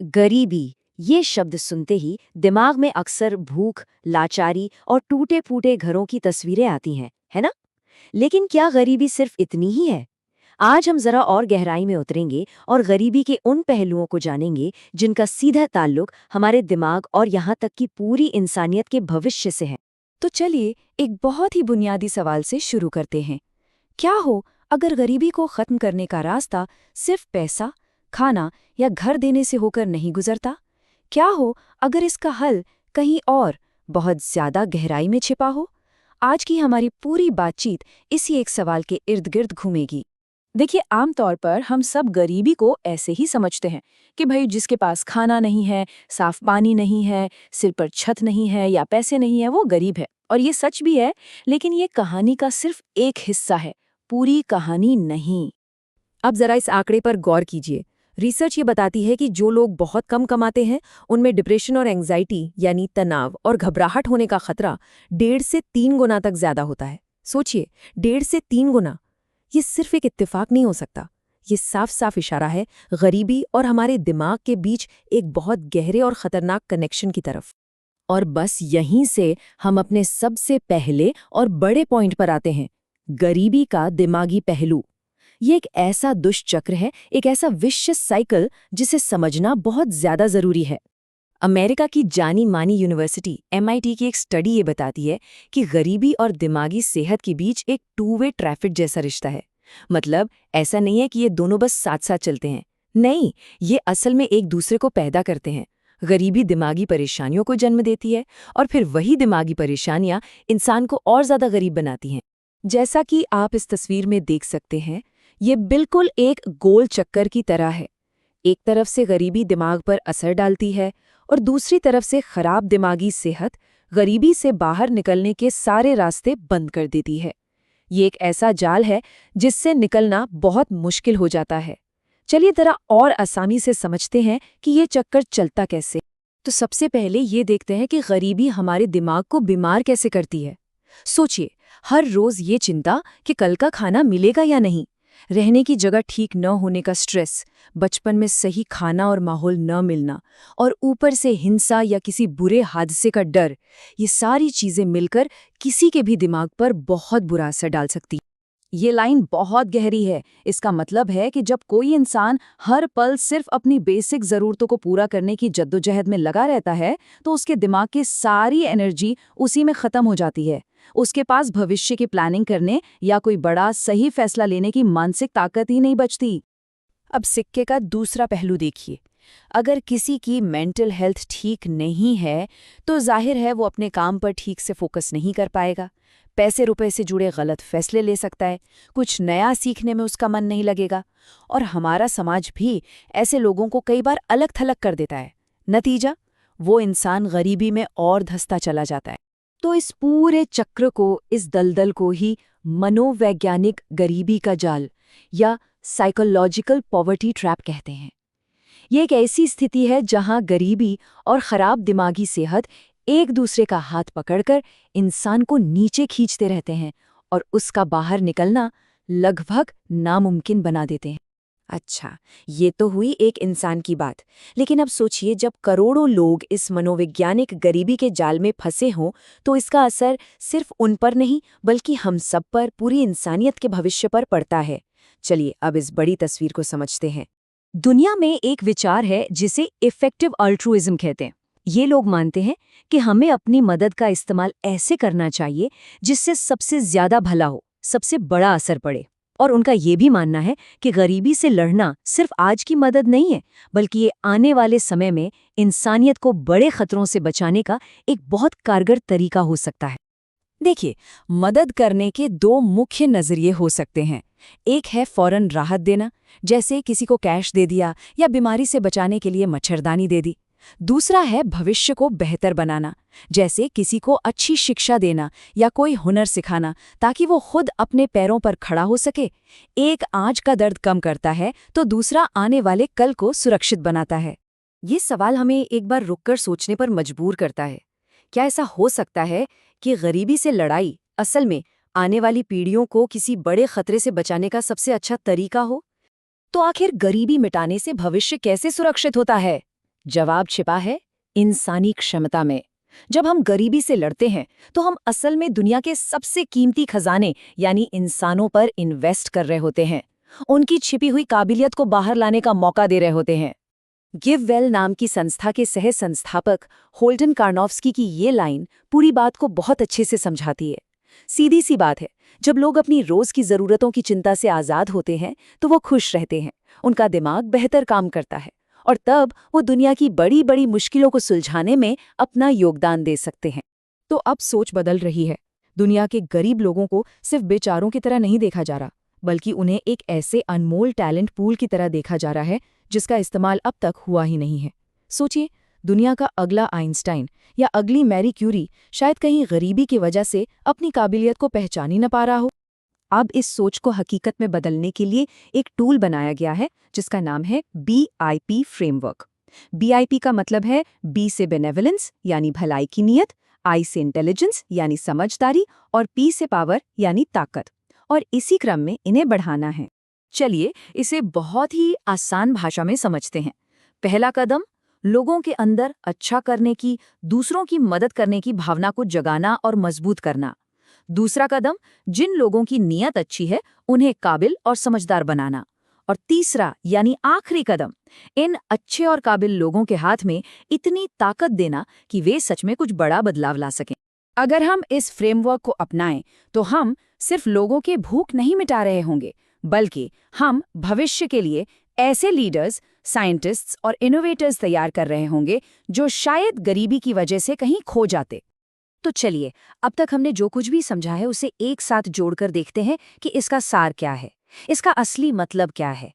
गरीबी, ये शब्द सुनते ही दिमाग में अक्सर भूख, लाचारी और टूटे फूटे घरों की तस्वीरें आती हैं, है ना? लेकिन क्या गरीबी सिर्फ इतनी ही है? आज हम जरा और गहराई में उतरेंगे और गरीबी के उन पहलुओं को जानेंगे जिनका सीधा ताल्लुक हमारे दिमाग और यहाँ तक कि पूरी इंसानियत के भविष्य से है। तो चलिए एक बहुत ही बुनियादी सवाल से शुरू करते हैं। क्या हो अगर गरीबी को खत्म करने का रास्ता सिर्फ पैसा, खाना या घर देने से होकर नहीं गुजरता? क्या हो अगर इसका हल कहीं और, बहुत ज्यादा गहराई में छिपा हो? आज की हमारी पूरी बातचीत इसी एक सवाल के इर्द गिर्द घूमेगी। देखिए, आमतौर पर हम सब गरीबी को ऐसे ही समझते हैं कि भाई जिसके पास खाना नहीं है, साफ पानी नहीं है, सिर पर छत नहीं है या पैसे नहीं है, वो गरीब है। और ये सच भी है, लेकिन ये कहानी का सिर्फ एक हिस्सा है, पूरी कहानी नहीं। अब जरा इस आंकड़े पर गौर कीजिए। रिसर्च ये बताती है कि जो लोग बहुत कम कमाते हैं, उनमें डिप्रेशन और एंग्जाइटी यानी तनाव और घबराहट होने का खतरा 1.5 से 3 गुना तक ज्यादा होता है। सोचिए, 1.5 से 3 गुना। ये सिर्फ एक इत्तेफाक नहीं हो सकता। ये साफ साफ इशारा है गरीबी और हमारे दिमाग के बीच एक बहुत गहरे और खतरनाक कनेक्शन की तरफ। और बस यहीं से हम अपने सबसे पहले और बड़े पॉइंट पर आते हैं, गरीबी का दिमागी पहलू। ये एक ऐसा दुष्चक्र है, एक ऐसा विशिष्ट साइकिल जिसे समझना बहुत ज्यादा जरूरी है। अमेरिका की जानी मानी यूनिवर्सिटी MIT की एक स्टडी ये बताती है कि गरीबी और दिमागी सेहत के बीच एक टू वे ट्रैफिक जैसा रिश्ता है। मतलब ऐसा नहीं है कि ये दोनों बस साथ साथ चलते हैं। नहीं, ये असल में एक दूसरे को पैदा करते हैं। गरीबी दिमागी परेशानियों को जन्म देती है और फिर वही दिमागी परेशानियां इंसान को और ज्यादा गरीब बनाती हैं। जैसा कि आप इस तस्वीर में देख सकते हैं, ये बिल्कुल एक गोल चक्कर की तरह है। एक तरफ से गरीबी दिमाग पर असर डालती है और दूसरी तरफ से खराब दिमागी सेहत गरीबी से बाहर निकलने के सारे रास्ते बंद कर देती है। ये एक ऐसा जाल है जिससे निकलना बहुत मुश्किल हो जाता है। चलिए जरा और आसानी से समझते हैं कि ये चक्कर चलता कैसे। तो सबसे पहले ये देखते हैं कि गरीबी हमारे दिमाग को बीमार कैसे करती है। सोचिए, हर रोज ये चिंता कि कल का खाना मिलेगा या नहीं, रहने की जगह ठीक न होने का स्ट्रेस, बचपन में सही खाना और माहौल न मिलना, और ऊपर से हिंसा या किसी बुरे हादसे का डर, ये सारी चीजें मिलकर किसी के भी दिमाग पर बहुत बुरा असर डाल सकती। ये लाइन बहुत गहरी है। इसका मतलब है कि जब कोई इंसान हर पल सिर्फ अपनी बेसिक ज़रूरतों को पूरा करने की जद्दोजहद में लगा रहता है, तो उसके दिमाग की सारी एनर्जी उसी में ख़त्म हो जाती है। उसके पास भविष्य की प्लानिंग करने या कोई बड़ा सही फैसला लेने की मानसिक ताकत ही नहीं बचती। अब सिक्के का दूसरा पहलू देखिए। अगर किसी की मेंटल हेल्थ ठीक नहीं है, तो जाहिर है वो अपने काम पर ठीक से फोकस नहीं कर पाएगा, पैसे रुपए से जुड़े गलत फैसले ले सकता है, कुछ नया सीखने में उसका मन नहीं लगेगा। और हमारा समाज भी ऐसे लोगों को कई बार अलग थलग कर देता है। नतीजा, वो इंसान गरीबी में और धंसता चला जाता है। तो इस पूरे चक्र को, इस दलदल को ही मनोवैज्ञानिक गरीबी का जाल या साइकोलॉजिकल पॉवर्टी ट्रैप कहते हैं। ये एक ऐसी स्थिति है जहां गरीबी और खराब दिमागी सेहत एक दूसरे का हाथ पकड़कर इंसान को नीचे खींचते रहते हैं और उसका बाहर निकलना लगभग नामुमकिन बना देते हैं। अच्छा, ये तो हुई एक इंसान की बात, लेकिन अब सोचिए जब करोड़ों लोग इस मनोवैज्ञानिक गरीबी के जाल में फंसे हों, तो इसका असर सिर्फ उन पर नहीं बल्कि हम सब पर, पूरी इंसानियत के भविष्य पर पड़ता है। चलिए अब इस बड़ी तस्वीर को समझते हैं। दुनिया में एक विचार है जिसे इफेक्टिव अल्ट्रुइज्म कहते हैं। ये लोग मानते हैं कि हमें अपनी मदद का इस्तेमाल ऐसे करना चाहिए जिससे सबसे ज्यादा भला हो, सबसे बड़ा असर पड़े। और उनका ये भी मानना है कि गरीबी से लड़ना सिर्फ आज की मदद नहीं है, बल्कि ये आने वाले समय में इंसानियत को बड़े खतरों से बचाने का एक बहुत कारगर तरीका हो सकता है। देखिए, मदद करने के दो मुख्य नजरिए हो सकते हैं। एक है फौरन राहत देना, जैसे किसी को कैश दे दिया या बीमारी से बचाने के लिए मच्छरदानी दे दी। दूसरा है भविष्य को बेहतर बनाना, जैसे किसी को अच्छी शिक्षा देना या कोई हुनर सिखाना ताकि वो खुद अपने पैरों पर खड़ा हो सके। एक आज का दर्द कम करता है तो दूसरा आने वाले कल को सुरक्षित बनाता है। ये सवाल हमें एक बार रुककर सोचने पर मजबूर करता है। क्या ऐसा हो सकता है कि गरीबी से लड़ाई असल में आने वाली पीढ़ियों को किसी बड़े खतरे से बचाने का सबसे अच्छा तरीका हो? तो आखिर गरीबी मिटाने से भविष्य कैसे सुरक्षित होता है? जवाब छिपा है इंसानी क्षमता में। जब हम गरीबी से लड़ते हैं तो हम असल में दुनिया के सबसे कीमती खजाने यानी इंसानों पर इन्वेस्ट कर रहे होते हैं, उनकी छिपी हुई काबिलियत को बाहर लाने का मौका दे रहे होते हैं। गिव वेल नाम की संस्था के सह संस्थापक होल्डन कार्नोफ्स्की की ये लाइन पूरी बात को बहुत अच्छे से समझाती है। सीधी सी बात है, जब लोग अपनी रोज की जरूरतों की चिंता से आजाद होते हैं तो वो खुश रहते हैं, उनका दिमाग बेहतर काम करता है और तब वो दुनिया की बड़ी बड़ी मुश्किलों को सुलझाने में अपना योगदान दे सकते हैं। तो अब सोच बदल रही है। दुनिया के गरीब लोगों को सिर्फ बेचारों की तरह नहीं देखा जा रहा, बल्कि उन्हें एक ऐसे अनमोल टैलेंट पूल की तरह देखा जा रहा है जिसका इस्तेमाल अब तक हुआ ही नहीं है। सोचिए, दुनिया का अगला आइंस्टाइन या अगली मैरी क्यूरी शायद कहीं गरीबी की वजह से अपनी काबिलियत को पहचान ही न पा रहा हो। अब इस सोच को हकीकत में बदलने के लिए एक टूल बनाया गया है जिसका नाम है BIP फ्रेमवर्क। BIP का मतलब है B से बेनेवलेंस यानी भलाई की नीयत, I से इंटेलिजेंस यानी समझदारी और P से पावर यानी ताकत, और इसी क्रम में इन्हें बढ़ाना है। चलिए इसे बहुत ही आसान भाषा में समझते हैं। पहला कदम, लोगों के अंदर अच्छा करने की, दूसरों की मदद करने की भावना को जगाना और मजबूत करना। दूसरा कदम, जिन लोगों की नीयत अच्छी है उन्हें काबिल और समझदार बनाना। और तीसरा यानी आखिरी कदम, इन अच्छे और काबिल लोगों के हाथ में इतनी ताकत देना कि वे सच में कुछ बड़ा बदलाव ला सकें। अगर हम इस फ्रेमवर्क को अपनाएं तो हम सिर्फ लोगों के भूख नहीं मिटा रहे होंगे, बल्कि हम भविष्य के लिए ऐसे लीडर्स, साइंटिस्ट्स और इनोवेटर्स तैयार कर रहे होंगे जो शायद गरीबी की वजह से कहीं खो जाते। तो चलिए, अब तक हमने जो कुछ भी समझा है उसे एक साथ जोड़कर देखते हैं कि इसका सार क्या है, इसका असली मतलब क्या है।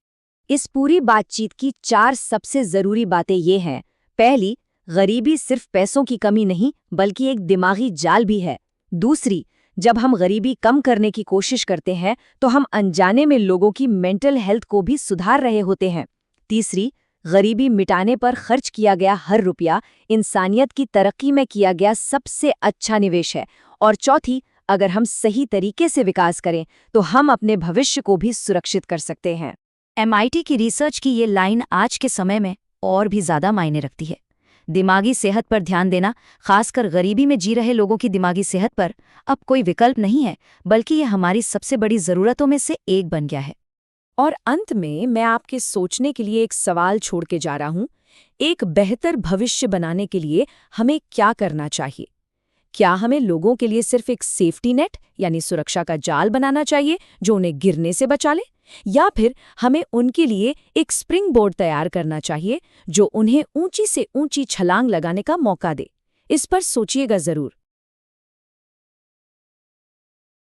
इस पूरी बातचीत की 4 सबसे जरूरी बातें ये हैं। पहली, गरीबी सिर्फ पैसों की कमी नहीं बल्कि एक दिमागी जाल भी है। दूसरी, जब हम गरीबी कम करने की कोशिश करते हैं तो हम अनजाने में लोगों की मेंटल हेल्थ को भी सुधार रहे होते हैं। तीसरी, गरीबी मिटाने पर खर्च किया गया हर रुपया इंसानियत की तरक्की में किया गया सबसे अच्छा निवेश है। और चौथी, अगर हम सही तरीके से विकास करें तो हम अपने भविष्य को भी सुरक्षित कर सकते हैं। MIT की रिसर्च की ये लाइन आज के समय में और भी ज्यादा मायने रखती है। दिमागी सेहत पर ध्यान देना, खासकर गरीबी में जी रहे लोगों की दिमागी सेहत पर, अब कोई विकल्प नहीं है, बल्कि ये हमारी सबसे बड़ी जरूरतों में से एक बन गया है। और अंत में मैं आपके सोचने के लिए एक सवाल छोड़ के जा रहा हूं। एक बेहतर भविष्य बनाने के लिए हमें क्या करना चाहिए? क्या हमें लोगों के लिए सिर्फ एक सेफ्टी नेट यानी सुरक्षा का जाल बनाना चाहिए जो उन्हें गिरने से बचा ले, या फिर हमें उनके लिए एक स्प्रिंग बोर्ड तैयार करना चाहिए जो उन्हें ऊंची से ऊंची छलांग लगाने का मौका दे? इस पर सोचिएगा जरूर।